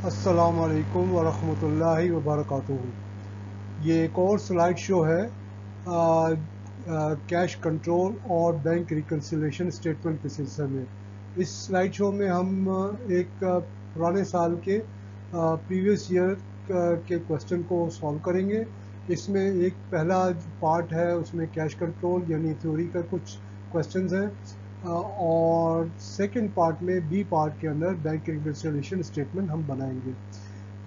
अस्सलामु अलैकुम वरहमतुल्लाहि वबरकातुहू। ये एक और स्लाइड शो है कैश कंट्रोल और बैंक रिकन्सिलेशन स्टेटमेंट के सिलसिले में। इस स्लाइड शो में हम एक पुराने साल के प्रीवियस ईयर के क्वेश्चन को सॉल्व करेंगे। इसमें एक पहला पार्ट है, उसमें कैश कंट्रोल यानी थ्योरी का कुछ क्वेश्चंस हैं, और सेकंड पार्ट में बी पार्ट के अंदर बैंक रिकन्सिलेशन स्टेटमेंट हम बनाएंगे।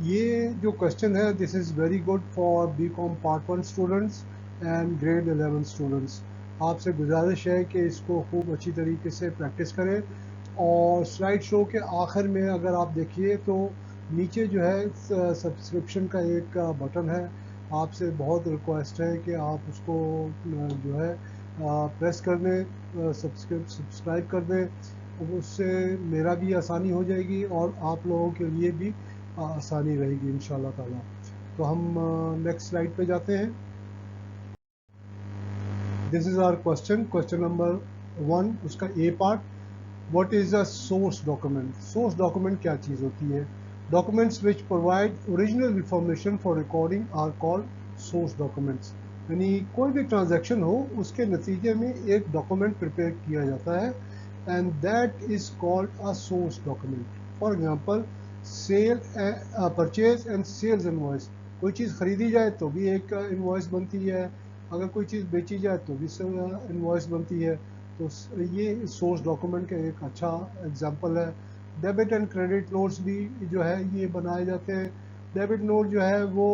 ये जो क्वेश्चन है, this is very good for B com part 1 students and grade 11 students. आपसे गुजारिश है कि इसको खूब अच्छी तरीके से प्रैक्टिस करें। और स्लाइड शो के आखिर में अगर आप देखिए तो नीचे जो है सब्सक्रिप्शन का एक बटन है। आपसे बहुत रिक्वेस्ट है कि आप उसको जो है प्रेस कर दें, सब्सक्राइब कर दें। उससे मेरा भी आसानी हो जाएगी और आप लोगों के लिए भी आसानी रहेगी इंशाल्लाह ताला। तो हम नेक्स्ट स्लाइड पे जाते हैं। This is our question number 1, उसका a part. What is a source document? Source document क्या चीज़ होती है? Documents which provide original information for recording are called source documents. यानी कोई भी ट्रांजैक्शन हो, उसके नतीजे में एक डॉक्यूमेंट प्रिपेयर किया जाता है, and that is called a source document. For example, sale purchase and sales invoice. कोई चीज़ खरीदी जाए तो भी एक इनवॉइस बनती है, अगर कोई चीज़ बेची जाए तो भी इनवॉइस बनती है। तो ये सोर्स डॉक्यूमेंट का एक अच्छा एग्जांपल है। डेबिट एंड क्रेडिट नोट्स भी जो है ये बनाए जाते हैं। डेबिट नोट जो है वो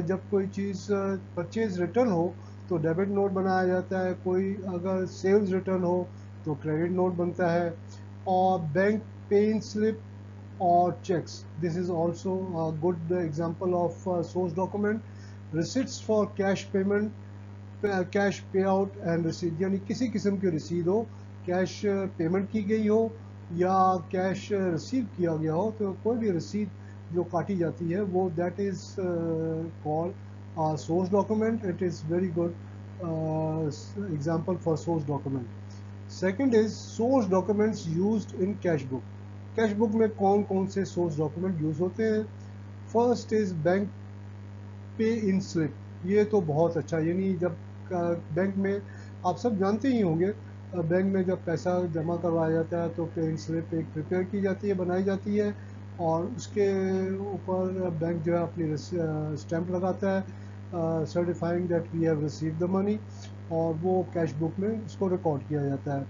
जब कोई चीज़ परचेज रिटर्न हो तो डेबिट नोट बनाया जाता है, कोई अगर सेल्स रिटर्न हो तो क्रेडिट नोट बनता है। और बैंक पेइंग स्लिप और cheques, this is also good example of source document. Receipts for cash payment, cash pay out and रसीद, यानी किसी किस्म की रसीद हो, कैश पेमेंट की गई हो या कैश रिसीव किया गया हो, तो कोई भी रसीद जो काटी जाती है वो that is called source document. It is very good example for source document. Second is source documents used in cash book. Cash book में कौन कौन से सोर्स डॉक्यूमेंट यूज होते हैं? फर्स्ट इज बैंक पे इन स्लिप। ये तो बहुत अच्छा, यानी जब बैंक में, आप सब जानते ही होंगे, बैंक में जब पैसा जमा करवाया जाता है तो पे इन स्लिप एक प्रिपेयर की जाती है, बनाई जाती है, और उसके ऊपर बैंक जो है अपनी स्टैंप लगाता है certifying that we have receive the money, और वो कैश बुक में उसको रिकॉर्ड किया जाता है।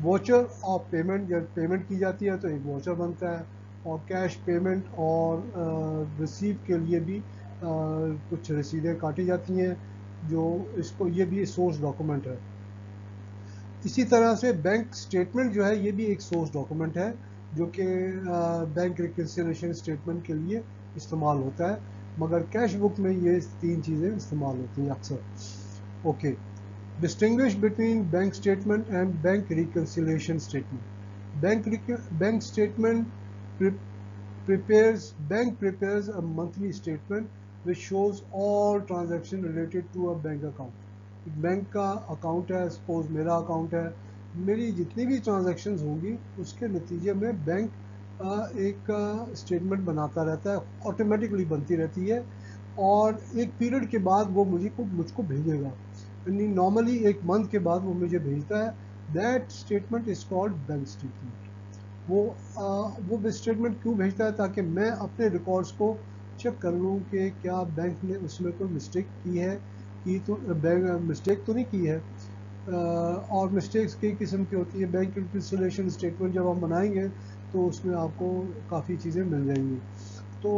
वॉचर ऑफ पेमेंट, जब पेमेंट की जाती है तो एक वॉचर बनता है। और कैश पेमेंट और रिसीव के लिए भी कुछ रसीदें काटी जाती हैं, जो इसको, ये भी सोर्स डॉक्यूमेंट है। इसी तरह से बैंक स्टेटमेंट जो है ये भी एक सोर्स डॉक्यूमेंट है, जो कि बैंक रिकन्सिलेशन स्टेटमेंट के लिए इस्तेमाल होता है, मगर कैश बुक में ये तीन चीज़ें इस्तेमाल होती हैं अक्सर। Okay, distinguish between bank statement and bank reconciliation statement. Bank statement prepares a monthly statement which shows all transaction related to a bank account. एक बैंक का अकाउंट है, सपोज मेरा अकाउंट है, मेरी जितनी भी ट्रांजैक्शंस होंगी उसके नतीजे में बैंक एक स्टेटमेंट बनाता रहता है, ऑटोमेटिकली बनती रहती है, और एक पीरियड के बाद वो मुझको भेजेगा, यानी नॉर्मली एक मंथ के बाद वो मुझे भेजता है। That statement is called bank statement. वो स्टेटमेंट क्यों भेजता है? ताकि मैं अपने रिकॉर्ड्स को चेक कर लूँ कि क्या बैंक ने उसमें कोई मिस्टेक की है, की तो बैंक मिस्टेक तो नहीं की है। और मिस्टेक्स कई किस्म की होती है। बैंक रिकन्सिलेशन स्टेटमेंट जब हम बनाएंगे तो उसमें आपको काफ़ी चीज़ें मिल जाएंगी। तो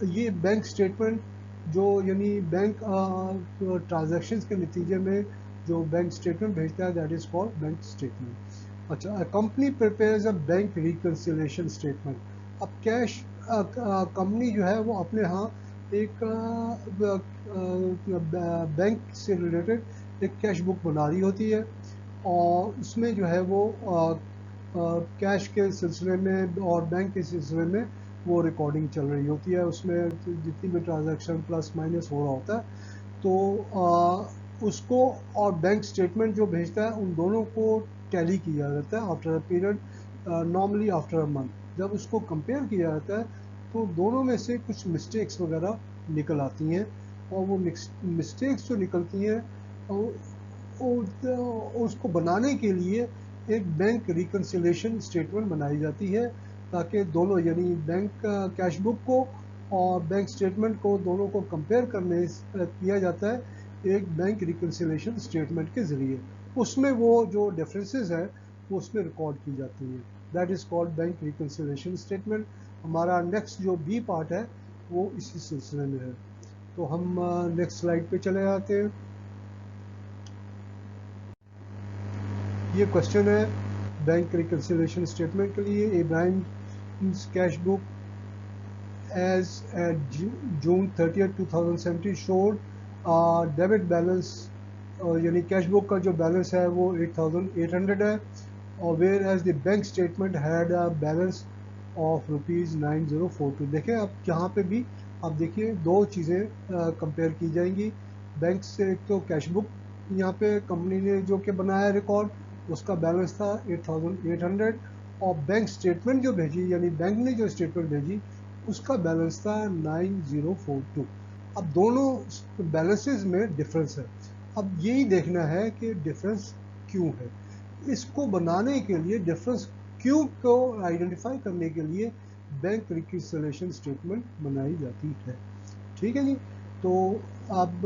ये बैंक स्टेटमेंट जो, यानी बैंक ट्रांजैक्शंस के नतीजे में जो बैंक स्टेटमेंट भेजता है, that is called bank statement. अच्छा, company prepares a bank reconciliation statement. अब कैश कंपनी जो है वो अपने यहाँ एक बैंक से रिलेटेड एक कैश बुक बना रही होती है, और उसमें जो है वो कैश के सिलसिले में और बैंक के सिलसिले में वो रिकॉर्डिंग चल रही होती है। उसमें जितनी भी ट्रांजैक्शन प्लस माइनस हो रहा होता है, तो उसको और बैंक स्टेटमेंट जो भेजता है, उन दोनों को टैली किया जाता है after a period, normally after a month. जब उसको कंपेयर किया जाता है तो दोनों में से कुछ मिस्टेक्स वगैरह निकल आती हैं, और वो मिस्टेक्स जो निकलती हैं उसको बनाने के लिए एक बैंक रिकन्सिलेशन स्टेटमेंट बनाई जाती है, ताकि दोनों यानी बैंक कैश बुक को और बैंक स्टेटमेंट को दोनों को कंपेयर करने किया जाता है एक बैंक रिकन्सिलेशन स्टेटमेंट के ज़रिए। उसमें वो जो डिफरेंसेस है वो उसमें रिकॉर्ड की जाती है। That is called bank reconciliation statement. हमारा नेक्स्ट जो बी पार्ट है वो इसी सिलसिले में है। तो हम नेक्स्ट स्लाइड पे चले आते हैं। ये क्वेश्चन है बैंक रिकन्सिलेशन स्टेटमेंट के लिए। A bank cash book as at June 30, 2017 showed debit balance, यानी कैश बुक का जो बैलेंस है वो 8,800 है, और whereas the bank statement had a balance of ₹9042। देखें अब यहाँ पे भी आप देखिए दो चीज़ें कंपेयर की जाएंगी। बैंक से एक तो कैश बुक यहाँ पे कंपनी ने जो कि बनाया रिकॉर्ड, उसका बैलेंस था 8,800, और बैंक स्टेटमेंट जो भेजी यानी बैंक ने जो स्टेटमेंट भेजी उसका बैलेंस था 9042। अब दोनों बैलेंसेस में डिफरेंस है। अब यही देखना है कि डिफरेंस क्यों है। इसको बनाने के लिए डिफरेंस क्यों को आइडेंटिफाई करने के लिए बैंक रिकन्सिलेशन स्टेटमेंट बनाई जाती है। ठीक है जी। तो अब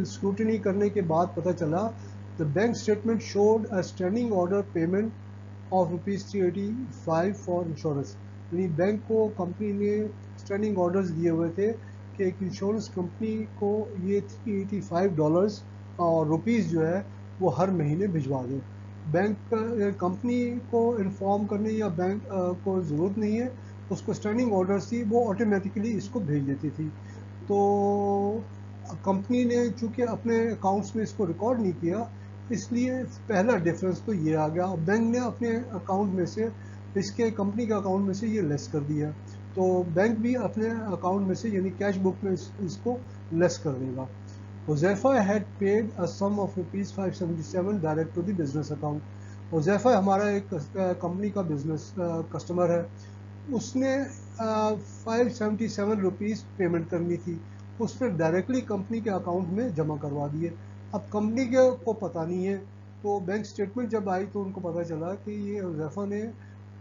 स्क्रूटनी करने के बाद पता चला the bank statement showed a standing order payment of ₹385 for insurance. यानी बैंक को कंपनी ने स्टैंडिंग ऑर्डर्स दिए हुए थे कि एक इंश्योरेंस कंपनी को ये $385 और रुपीज़ जो है वो हर महीने भिजवा दें। बैंक कंपनी को इन्फॉर्म करने या बैंक को ज़रूरत नहीं है, उसको स्टैंडिंग ऑर्डर्स थी वो ऑटोमेटिकली इसको भेज देती थी। तो कंपनी ने चूँकि अपने अकाउंट्स में इसको रिकॉर्ड नहीं किया, इसलिए पहला डिफरेंस तो ये आ गया। बैंक ने अपने अकाउंट में से इसके कंपनी के अकाउंट में से ये लेस कर दिया, तो बैंक भी अपने अकाउंट में से यानी कैश बुक में इसको लेस कर देगा। Huzaifa had paid a sum of ₹577 direct to the business account. Huzaifa हमारा एक कंपनी का बिजनेस कस्टमर है, उसने 577 रुपीज़ पेमेंट करनी थी, उसने डायरेक्टली कंपनी के अकाउंट में जमा करवा दिए। अब कंपनी के को पता नहीं है, तो बैंक स्टेटमेंट जब आई तो उनको पता चला कि ये हुजैफा ने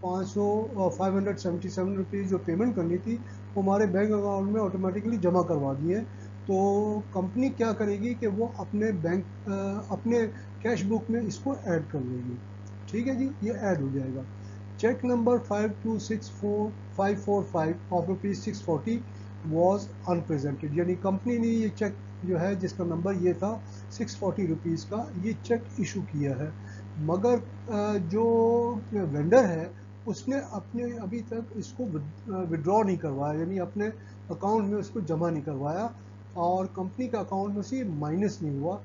577 रुपीज़ जो पेमेंट करनी थी वो हमारे बैंक अकाउंट में ऑटोमेटिकली जमा करवा दिए। तो कंपनी क्या करेगी कि वो अपने अपने कैश बुक में इसको ऐड कर लेगी। ठीक है जी, ये ऐड हो जाएगा। Cheque number 5264,545 of ₹640 was unpresented, यानी कंपनी ने ये चेक जो है जिसका नंबर ये था 640 रुपीज़ का, ये चेक इशू किया है, मगर जो वेंडर है उसने अपने अभी तक इसको विड्रॉ नहीं करवाया, यानी अपने अकाउंट में उसको जमा नहीं करवाया, और कंपनी का अकाउंट में से माइनस नहीं हुआ,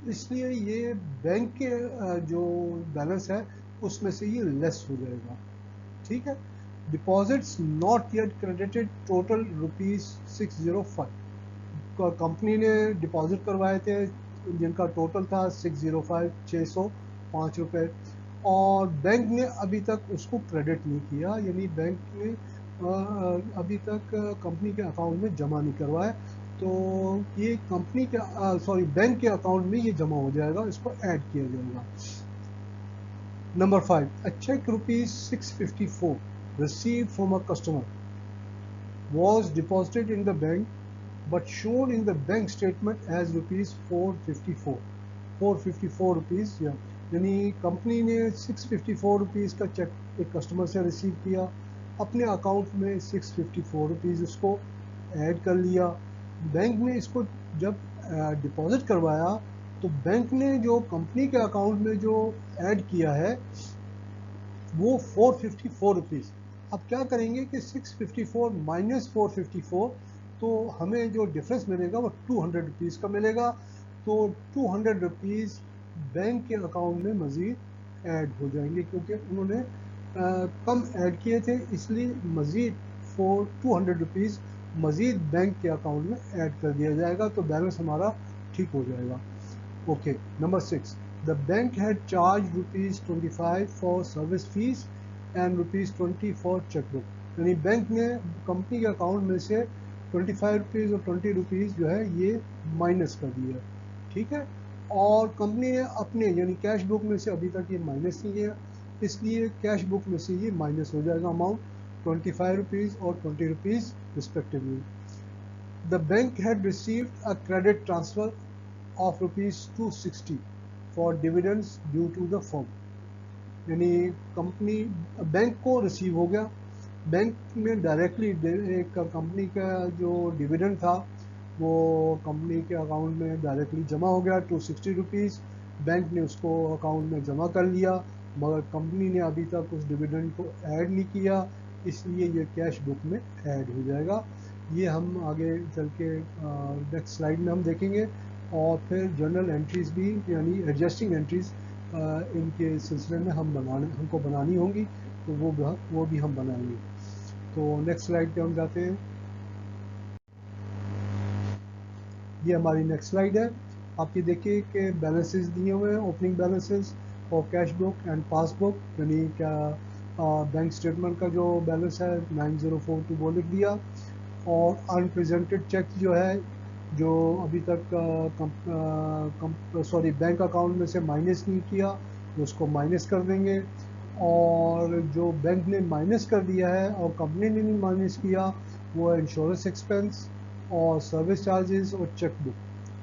इसलिए ये बैंक के जो बैलेंस है उसमें से ये लेस हो जाएगा। ठीक है। Deposits not yet credited total ₹605, company ने डिपॉजिट करवाए थे जिनका टोटल था 605 रुपये, और बैंक ने अभी तक उसको क्रेडिट नहीं किया, यानी बैंक ने अभी तक कंपनी के अकाउंट में जमा नहीं करवाया, तो ये कंपनी के बैंक के अकाउंट में ये जमा हो जाएगा, इसको ऐड किया जाएगा। Number 5, a check ₹654 received from a customer was deposited in the bank but shown in the bank statement as ₹454 rupees, यानी कंपनी ने 654 रुपीज़ का चेक एक कस्टमर से रिसीव किया, अपने अकाउंट में 654 रुपीज़ उसको ऐड कर लिया। बैंक ने इसको जब डिपॉजिट करवाया तो बैंक ने जो कंपनी के अकाउंट में जो ऐड किया है वो 454 रुपीज़। अब क्या करेंगे कि 654 माइनस 454, तो हमें जो डिफरेंस मिलेगा वो 200 रुपीज़ का मिलेगा, तो 200 रुपीज़ बैंक के अकाउंट में मज़ीद ऐड हो जाएंगे, क्योंकि उन्होंने कम ऐड किए थे, इसलिए मज़ीद 200 रुपीज़ मज़ीद बैंक के अकाउंट में ऐड कर दिया जाएगा, तो बैलेंस हमारा ठीक हो जाएगा। Okay, number 6, the bank had charged ₹25 for service fees and ₹20 for checkbook. यानी बैंक ने कंपनी के अकाउंट में से 25 रुपीज़ और 20 रुपीज़ जो है ये माइनस कर दिया, ठीक है। और कंपनी ने अपने यानी कैश बुक में से अभी तक ये माइनस नहीं किया, इसलिए कैश बुक में से ये माइनस हो जाएगा अमाउंट 25 रुपीज़ और 20 rupees respectively. The bank had received a credit transfer of rupees 260 for dividends due to the firm, यानी कंपनी बैंक को रिसीव हो गया, बैंक में डायरेक्टली एक कंपनी का जो डिविडेंड था वो कंपनी के अकाउंट में डायरेक्टली जमा हो गया 260 रुपीज़, बैंक ने उसको अकाउंट में जमा कर लिया, मगर कंपनी ने अभी तक उस डिविडेंड को ऐड नहीं किया, इसलिए ये कैश बुक में ऐड हो जाएगा। ये हम आगे चल के नेक्स्ट स्लाइड में हम देखेंगे। और फिर जर्नल एंट्रीज भी यानी एडजस्टिंग एंट्रीज इनके सिलसिले में हमको बनानी होंगी, तो वो भी हम बनाएंगे। तो नेक्स्ट स्लाइड पे हम जाते हैं। ये हमारी नेक्स्ट स्लाइड है। आप ये देखिए कि बैलेंसेस दिए हुए हैं, ओपनिंग बैलेंसेस और कैश बुक एंड पासबुक, यानी क्या बैंक स्टेटमेंट का जो बैलेंस है 9042 वो लिख दिया, और अनप्रेजेंटेड चेक जो है जो अभी तक बैंक अकाउंट में से माइनस नहीं किया उसको माइनस कर देंगे, और जो बैंक ने माइनस कर दिया है और कंपनी ने नहीं माइनस किया वो है इंश्योरेंस एक्सपेंस और सर्विस चार्जेस और चेक बुक,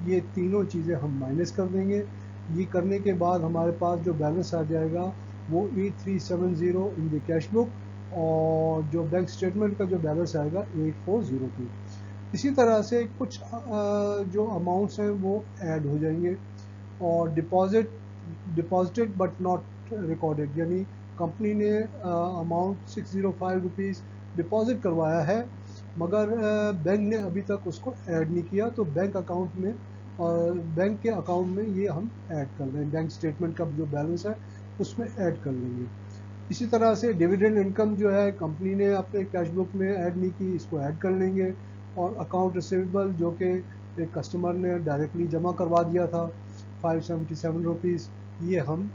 ये तीनों चीज़ें हम माइनस कर देंगे। ये करने के बाद हमारे पास जो बैलेंस आ जाएगा वो 8370 इन द कैश बुक, और जो बैंक स्टेटमेंट का जो बैलेंस आएगा 8402। इसी तरह से कुछ जो अमाउंट्स हैं वो ऐड हो जाएंगे, और डिपॉजिटेड बट नॉट रिकॉर्डेड, यानी कंपनी ने अमाउंट 605 रुपीज़ डिपॉजिट करवाया है, मगर बैंक ने अभी तक उसको ऐड नहीं किया, तो बैंक अकाउंट में बैंक के अकाउंट में ये हम ऐड कर लेंगे, बैंक स्टेटमेंट का जो बैलेंस है उसमें ऐड कर लेंगे। इसी तरह से डिविडेंड इनकम जो है कंपनी ने अपने कैश बुक में ऐड नहीं की, इसको ऐड कर लेंगे, और अकाउंट रिसीवेबल जो कि एक कस्टमर ने डायरेक्टली जमा करवा दिया था 577 रुपीज़, ये हम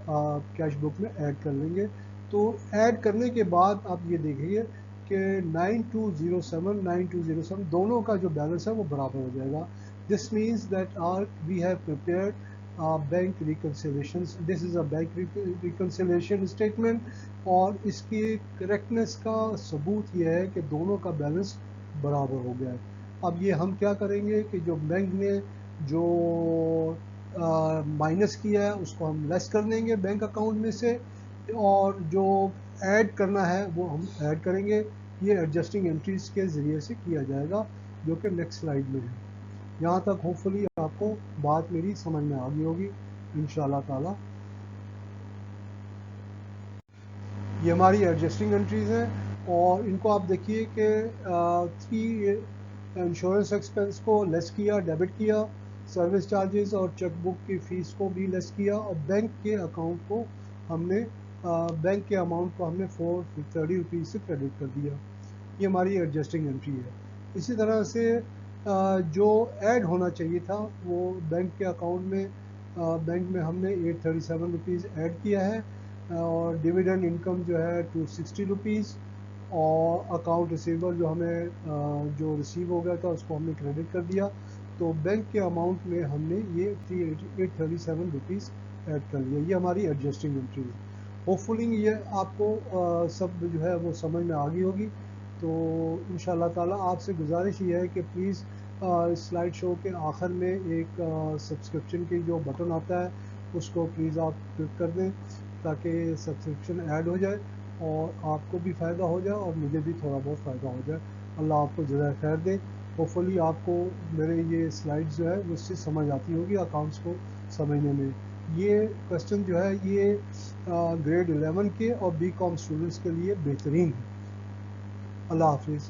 कैश बुक में ऐड कर लेंगे। तो ऐड करने के बाद आप ये देखेंगे कि 9207 दोनों का जो बैलेंस है वो बराबर हो जाएगा। This means that we have prepared bank reconciliation, this is a bank reconciliation statement, और इसकी करेक्टनेस का सबूत ये है कि दोनों का बैलेंस बराबर हो गया है। अब ये हम क्या करेंगे कि जो बैंक ने जो माइनस किया है उसको हम लेस कर देंगे बैंक अकाउंट में से, और जो ऐड करना है वो हम ऐड करेंगे। ये एडजस्टिंग एंट्रीज के ज़रिए से किया जाएगा, जो कि नेक्स्ट स्लाइड में है। यहाँ तक होपफुली आपको बात मेरी समझ में आ गई होगी इंशाल्लाह ताला। ये हमारी एडजस्टिंग एंट्रीज हैं, और इनको आप देखिए कि 3 इंश्योरेंस एक्सपेंस को लेस किया, डेबिट किया, सर्विस चार्जेस और चेकबुक की फ़ीस को भी लेस किया, और बैंक के अकाउंट को हमने बैंक के अमाउंट को हमने 430 रुपीज़ से क्रेडिट कर दिया। ये हमारी एडजस्टिंग एंट्री है। इसी तरह से जो ऐड होना चाहिए था वो बैंक के अकाउंट में बैंक में हमने 837 रुपीज़ ऐड किया है, और डिविडेंड इनकम जो है 260 रुपीज़, और अकाउंट रिसीवेबल जो हमें जो रिसीव हो गया था उसको हमने क्रेडिट कर दिया, तो बैंक के अमाउंट में हमने ये 837 रुपीज़ ऐड कर लिया। ये हमारी एडजस्टिंग एंट्री है। होपफुली ये आपको सब जो है वो समझ में आ गई होगी। तो इंशाल्लाह ताला आपसे गुजारिश ये है कि प्लीज़ स्लाइड शो के आखिर में एक सब्सक्रिप्शन की जो बटन आता है उसको प्लीज़ आप क्लिक कर दें, ताकि सब्सक्रिप्शन ऐड हो जाए और आपको भी फ़ायदा हो जाए और मुझे भी थोड़ा बहुत फ़ायदा हो जाए। अल्लाह आपको ज़रा खैर दे। होपफुली आपको मेरे ये स्लाइड्स जो है उससे समझ आती होगी अकाउंट्स को समझने में। ये क्वेश्चन जो है ये ग्रेड 11 के और बीकॉम स्टूडेंट्स के लिए बेहतरीन है। अल्लाह हाफिज़।